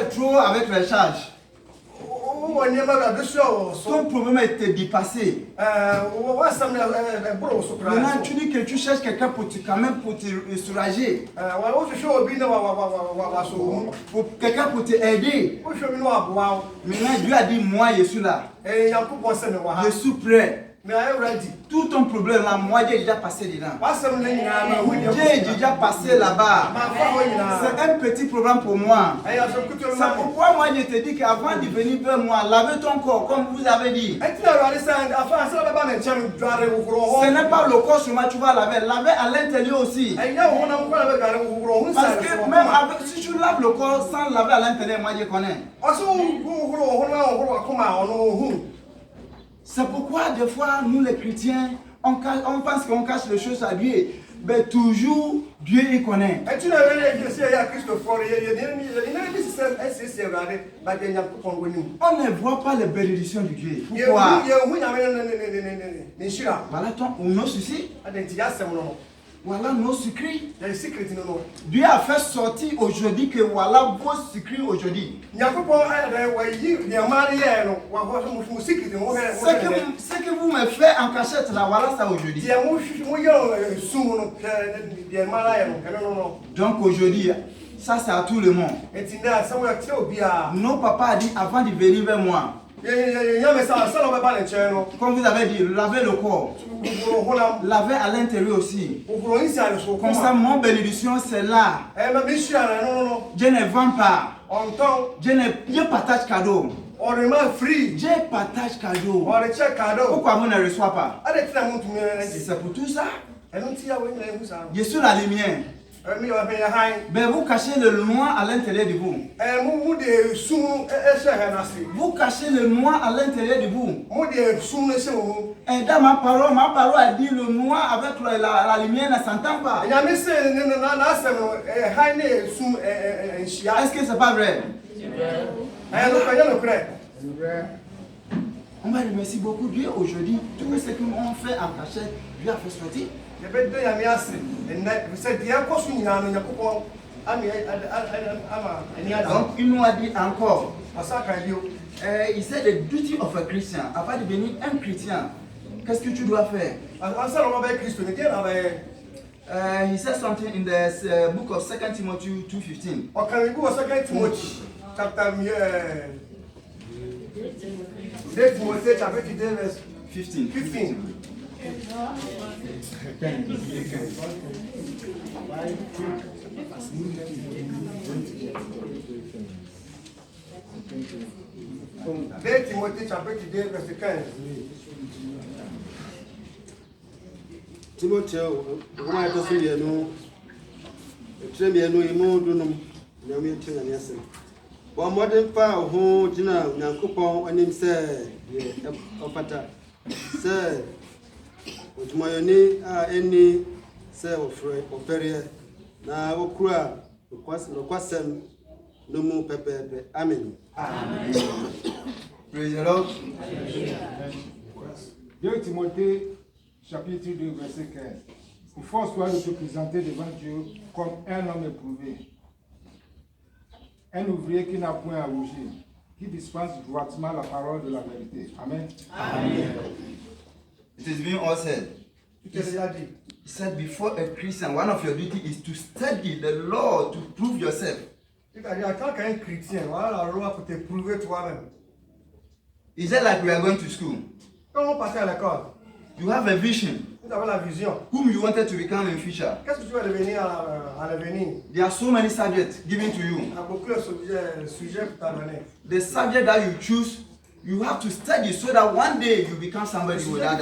es trop avec les charges. Ton problème était dépassé. Maintenant, tu dis que tu cherches quelqu'un pour quand même pour te soulager. Pour quelqu'un pour te aider. Maintenant, Dieu a dit, moi, je suis là. Je suis prêt. Tout ton problème là, moi j'ai déjà passé dedans. J'ai déjà passé là-bas. C'est un petit problème pour moi. C'est pourquoi moi je te dis qu'avant de venir vers moi, lavez ton corps comme vous avez dit. Ce n'est pas le corps seulement tu vas laver, laver à l'intérieur aussi. Parce que même si tu laves le corps sans laver à l'intérieur, moi je connais. C'est pourquoi des fois, nous les chrétiens, on pense qu'on cache les choses à Dieu. Mais toujours, Dieu y connaît. On ne voit pas les bénédictions de Dieu. Pourquoi? Voilà nos soucis. Voilà nos secrets. Dieu a fait sortir aujourd'hui que voilà vos secrets aujourd'hui. Ce que vous me faites en cachette là, voilà ça aujourd'hui. Donc aujourd'hui, ça c'est à tout le monde. Nos papas a dit avant de venir vers moi. Comme vous avez dit, lavez le corps. Lavez à l'intérieur aussi. Comme ça, mon bénédiction c'est là. Je ne vends pas. Je partage cadeau. Je partage cadeau. Pourquoi vous ne recevez pas? C'est pour tout ça. Je suis la lumière. Ben vous cachez le noir à l'intérieur de vous. Vous cachez le noir à l'intérieur de vous. Et dans ma parole a dit le noir avec la lumière ne s'entend pas. Est-ce que c'est pas vrai? On va remercier beaucoup Dieu aujourd'hui. Tout ce que l'on fait en cachette, Dieu a fait sortir. Donc il nous a dit encore, il sait the duty of a Christian. Avant de devenir un chrétien, qu'est-ce que tu dois faire? He said something in the book of 2 Timothy 2:15. Timothée chapitre 2 verset 15. Timothée chapitre 2 verset 15. Timothée, on a été fait nous. Très bien, nous aimons nous. Nous aimons très bien. Bon, moi de pas au Jina, n'a coupon, on aime ça. Opata, ça. Otumayoni a eni se ofere na okura okwasem no mu pepepe. Amen. Amen. Praise the Lord. 2 Timothée chapitre 2 verset 15. Efforce-toi de te présenter devant Dieu comme un homme éprouvé, un ouvrier qui n'a point à rougir, qui dispense droitement la parole de la vérité. Amen. Amen. It is being all said. He said before a Christian, one of your duty is to study the law to prove yourself. Is it like we are going to school? You have a vision. Whom you wanted to become in future. There are so many subjects given to you. The subject that you choose, you have to study so that one day you become somebody who that.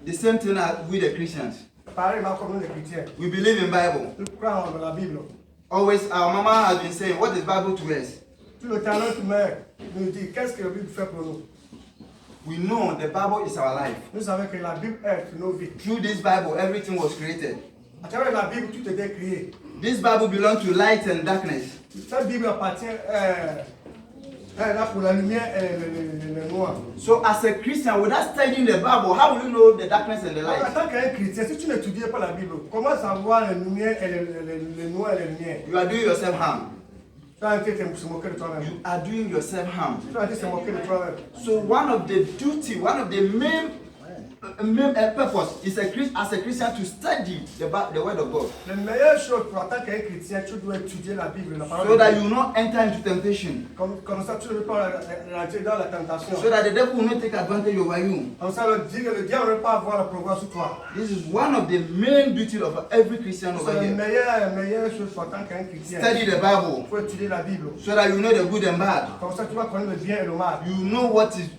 The same thing with the Christians. We believe in Bible. Always our mama has been saying, what is Bible to us? We know the Bible is our life. Through this Bible, everything was created. This Bible belongs to light and darkness. So as a Christian, without studying the Bible, how will you know the darkness and the light? En tant qu'un chrétien, si tu n'étudies pas la Bible, comment savoir les lumières et les noirs et les lumières? You are doing yourself harm. Tu as été se moquer de toi-même. You are doing yourself harm. Tu as été se moquer de toi-même. So one of the main purpose is as a Christian to study the word of God. La meilleure chose pour en tant qu'un chrétien, tu dois étudier la Bible, la parole So de that Dieu. you will not enter into temptation. Comme ça, tu ne peux pas rentrer dans la tentation. So that the devil will not take advantage over you. Comme ça, le diable ne peut pas avoir le pouvoir sur toi. This is one of the main duties of every Christian C'est over la here. meilleure chose pour en tant qu'un chrétien. Study the Bible Il faut étudier la Bible. so that you know the good and bad. Comme ça, tu vas connaître le bien et le mal. You know what is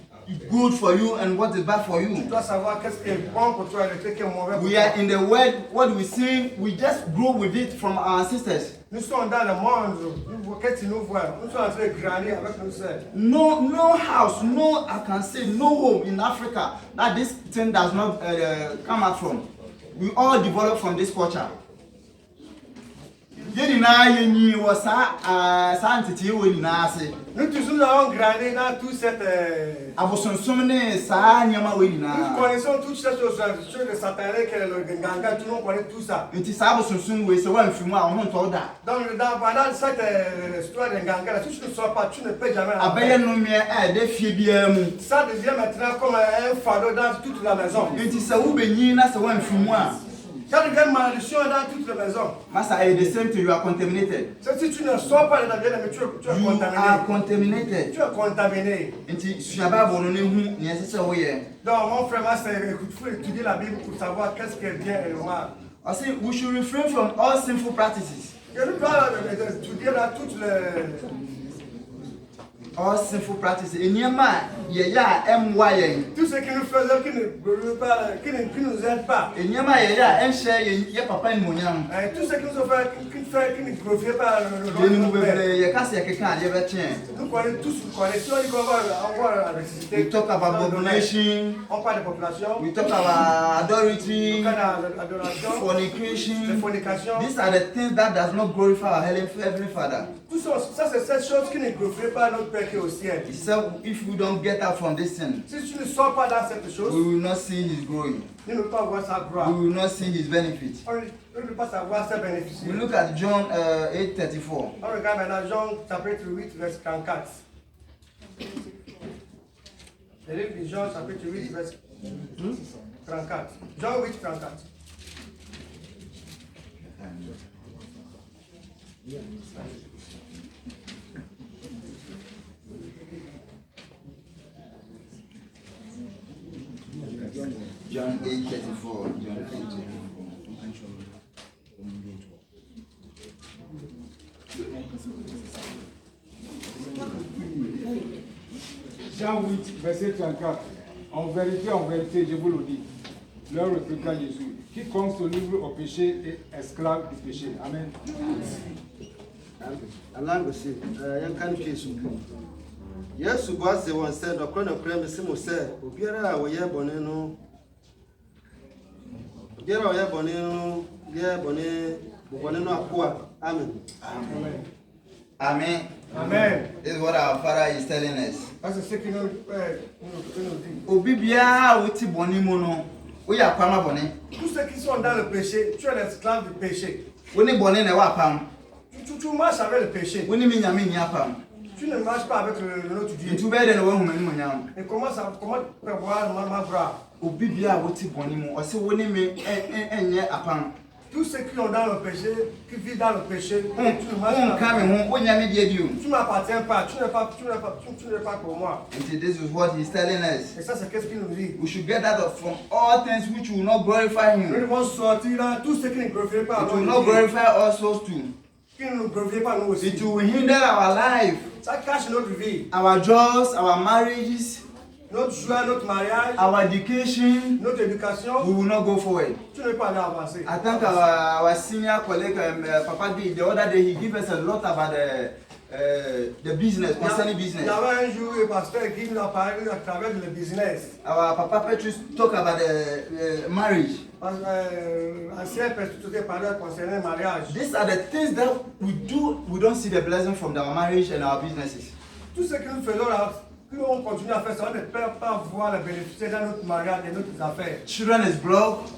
good for you and what is bad for you. Tu dois savoir qu'est-ce qui est bon pour toi et qu'est-ce qui est mauvais pour We toi. are in the word, what we sing, we just grow with it from our sisters. Nous sommes dans le monde, qu'est-ce que nous voyons? Nous sommes en train de grandir avec nos sœurs. No house, no, I can say no home in Africa that this thing does not come out from. We all develop from this culture. Nous tous nous avons grandi dans toute cette... Nous connaissons toutes ces choses de satanique, le ganga, tout le monde connaît tout ça. Donc pendant cette histoire de ganga, si tu ne sors pas, tu ne peux jamais ça devient maintenant comme un fardeau dans toute la maison. Ça devient malédiction dans toute la maison. The same thing, you are contaminated. Si tu ne sors pas de la vie, mais tu es You are contaminé. contaminated. Tu es contaminé. Donc mon frère, il faut étudier la Bible pour savoir qu'est-ce qui est bien et le mal. I say we should refrain from all sinful practices. Et nous devons étudier là toutes les... All sinful practices. Enyema yeya MY. Tout ce que nous faisons qui nous aide pas. Enyema yeya enhye ye papa nmonyam. Tout ce que nous faisons qui ne glorifie pas Ye le nu nom de Père. bebele ye kase ye keka ye be chen. Nous connaissons tous, nous connaissons, on va la ressusciter. We talk about abomination. On parle de population. We talk about adultery, On parle d'adoration, de fornication. fornication. These are the things that does not glorify our Heavenly Father. Tout ça, c'est cette chose qui ne glorifie pas notre Père qui est au ciel. He said, if we don't get out from this sin, Si tu ne sors pas dans cette we chose, will not see His glory. nous ne pouvons pas voir sa gloire. We will not see His benefit. On ne peut pas savoir ses bénéfices. We look at John 8:34. On regarde maintenant Jean chapitre 8, verset 34. Le livre de Jean chapitre 8, verset 34. Jean 8, 34. John 8:34. John 8:34. Jean 8, verset 34. En vérité, je vous le dis, leur répliqua Jésus, quiconque se livre au péché est esclave du péché. Amen. Anangosi, yankan kesu. Yesu bo ase won se do kro na kra me se mo se obiara a wo ye bone no. Obiara o ye bone no, bone no akoa. Amen. Amen. Amen. Amen. This is what our Father is telling us. Ça, c'est ce qu'il nous dit. Obi bia wuti boni mu no, wo ya kwama boni. Tous ceux qui sont dans le péché, tu es l'esclave du péché. Woni boni na wa pam. Tu marches avec le péché. Woni mi nyame nya pam. Tu ne marches pas avec notre Dieu. Ntu be de na wo hu mani monyam. Et comment prévoir ma bras? Obi bia wuti boni mu, o se woni mi enye apam. Tous ceux qui sont dans le péché, qui vivent dans le péché, tu ne marches On pas. come hu, wo nyame die dio. Tu ne m'appartiens pas, tu n'es pas pour moi. And this is what he's telling us. Et ça, c'est qu'est-ce qu'il nous dit. We should get out of from all things which will not glorify Nous him. devons sortir là, tout ce qui ne glorifie pas It will notre not Dieu, glorify us too. qui ne nous glorifie pas nous aussi. It will hinder our life, Ça cache notre vie, our jobs, our marriages, notre joie, notre mariage, our education. notre éducation. We will not go forward. Tu ne peux pas aller avancer. I think our senior colleague, Papa D, the other day, he gave us a lot about the business, concerning Il y business. avait un jour, le pasteur qui nous a parlé à travers le business. Our Papa Petrus talk about the marriage. Ancien pasteur qui parlait concernant le mariage. These are the things that we do. We don't see the blessing from our marriage and our businesses. tout ce que nous faisons là, plus on continue à faire ça, on ne peut pas voir les bénéfices dans notre mariage et notre affaires. Children is broke.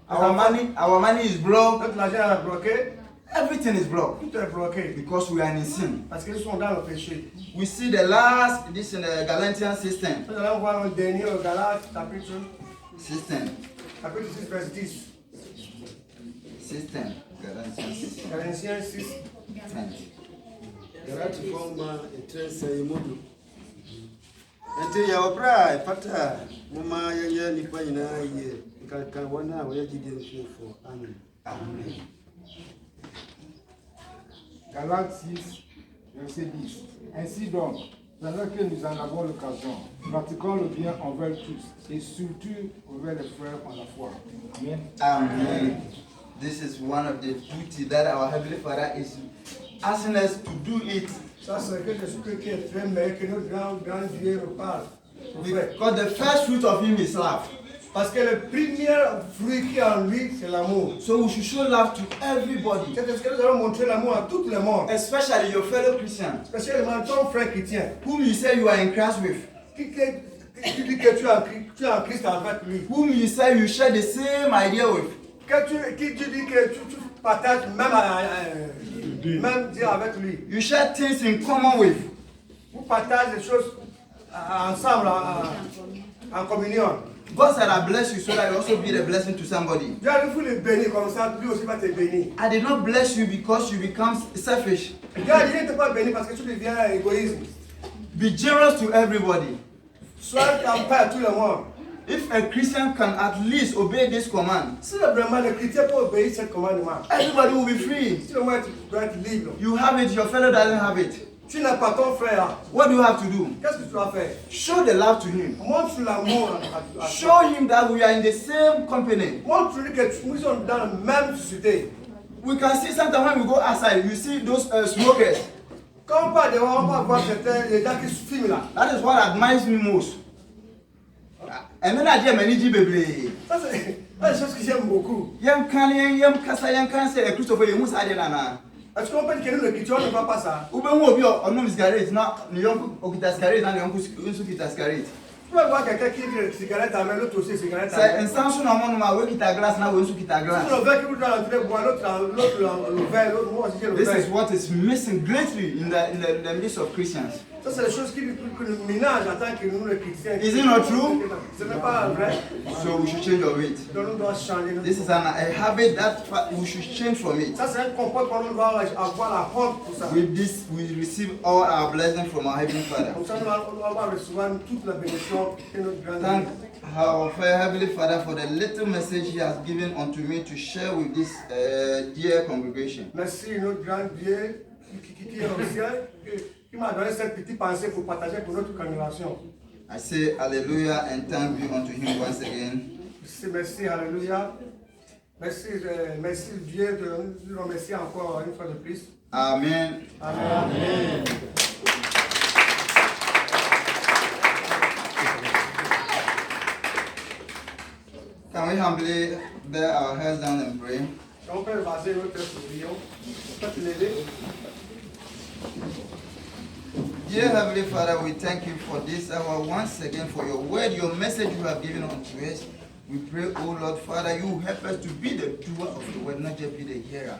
Our money is broke. Notre argent est bloqué. Everything is broke. Tout est bloqué. Because we are in sin. Parce qu'ils sont dans le péché. We see the last, this in the Galatian system. Nous allons voir le dernier au Galates, chapitre 6, verset 10. System. Galatian system. Galatiens 6. Galati forma etrense yemudu. Ente ya wabra fata mama yanya nipa nyina ye nka wana wo yagide nsufo. Amen. Amen. Galates 6, verset 10. Ainsi donc, pendant que nous en avons l'occasion, pratiquons le bien envers tous et surtout envers les frères en la foi. Amen. Amen. This is one of the duty that our Heavenly Father is asking us to do it. Ça, c'est quelque chose qui est très meilleur que notre grand Dieu nous parle. Because the first fruit of Him is love. Parce que le premier fruit qui est en lui, c'est l'amour. So we should show love to everybody. C'est parce que nous allons montrer l'amour à tout le monde. Especially your fellow Christians. Spécialement ton frère chrétien. Whom you say you are in Christ with. Qui dit que tu es en Christ avec lui. Whom you say you share the same idea with. Qui dit que tu partages même Dieu avec lui. You share things in common with. Vous partagez des choses ensemble, en communion. God said I bless you so that you also be a blessing to somebody. Dieu a dit vous les bénir comme ça, lui aussi va te bénir. I did not bless you because you become selfish. Dieu a dit ne te pas bénir parce que tu deviens égoïste. Be generous to everybody. Sois en paix à tout le monde. If a Christian can at least obey this command, Si vraiment le chrétien peut obéir ce commandement, everybody will be free. si le monde doit être libre. You have it, your fellow doesn't have it. Tu n'as pas ton frère. What do you have to do? Qu'est-ce que tu dois faire? Show the love to him. Montre l'amour à Show him that we are in the same company. montre-lui que nous sommes dans la même société. We can see sometimes when we go outside, you see those smokers. Quand on part dehors, on va voir les gens qui fument là. That is what admires me most. And then I hear many baby. Ça, c'est des choses que j'aime beaucoup. Yam kasa yam say Christopher you must add na. Est-ce qu'on peut dire que nous, le chrétien, on ne voit pas ça? Ube nwo obi onom cigarette na ni yonku okita cigarette na yonku nsu kita cigarette. Tu vas voir quelqu'un qui dit cigarette à main, l'autre aussi cigarette à Say main. insansu na mo ma we kita glass na we nsu kita glass. Le verre qui vous doit entrer boire, l'autre le verre, l'autre moi aussi j'ai le This is verre. what is missing greatly in the midst of Christians. Ça, c'est les choses qui nous ménagent en tant que nous, les chrétiens. Is it not true? Ce n'est pas vrai. So we should change of it. Donc, nous devons changer. This is a habit that we should change from it. Ça, c'est un comportement, nous devons avoir la honte pour ça. With this, we receive all our blessings from our Heavenly Father. Comme ça, nous allons recevoir toute la bénédiction que notre grand Thank our Heavenly Father for the little message He has given unto me to share with this dear congregation. Merci, notre grand Dieu qui est au ciel, qui m'a donné cette petite pensée pour partager pour notre congrégation. I say hallelujah and thank you unto Him once again. Merci, alléluia. Merci Dieu de nous remercier encore une fois de plus. Amen. Amen. Can we humbly bear our heads down and pray? On peut baser notre prière. On peut te lever. Dear Heavenly Father, we thank you for this hour once again for your word, your message you have given unto us. We pray, oh Lord, Father, you help us to be the doer of the word, not just be the hearer.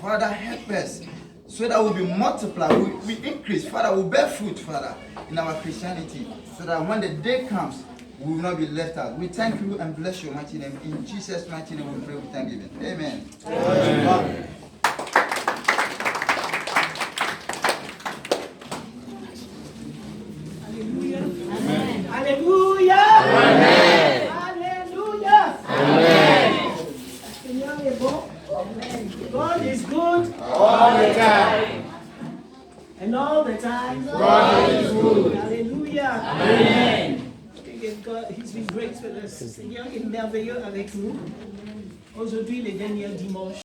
Father, help us so that we be multiplied, we increase, Father, we bear fruit, Father, in our Christianity, so that when the day comes, we will not be left out. We thank you and bless your mighty name. In Jesus' mighty name we pray with thanksgiving. Amen. Amen. Alléluia. Amen. Alléluia. Amen. Seigneur est bon. Amen. God is good All the time. and all the time. God is good. Alléluia. Amen. God, he's been great with us. Seigneur est merveilleux avec nous. Aujourd'hui, le dernier dimanche.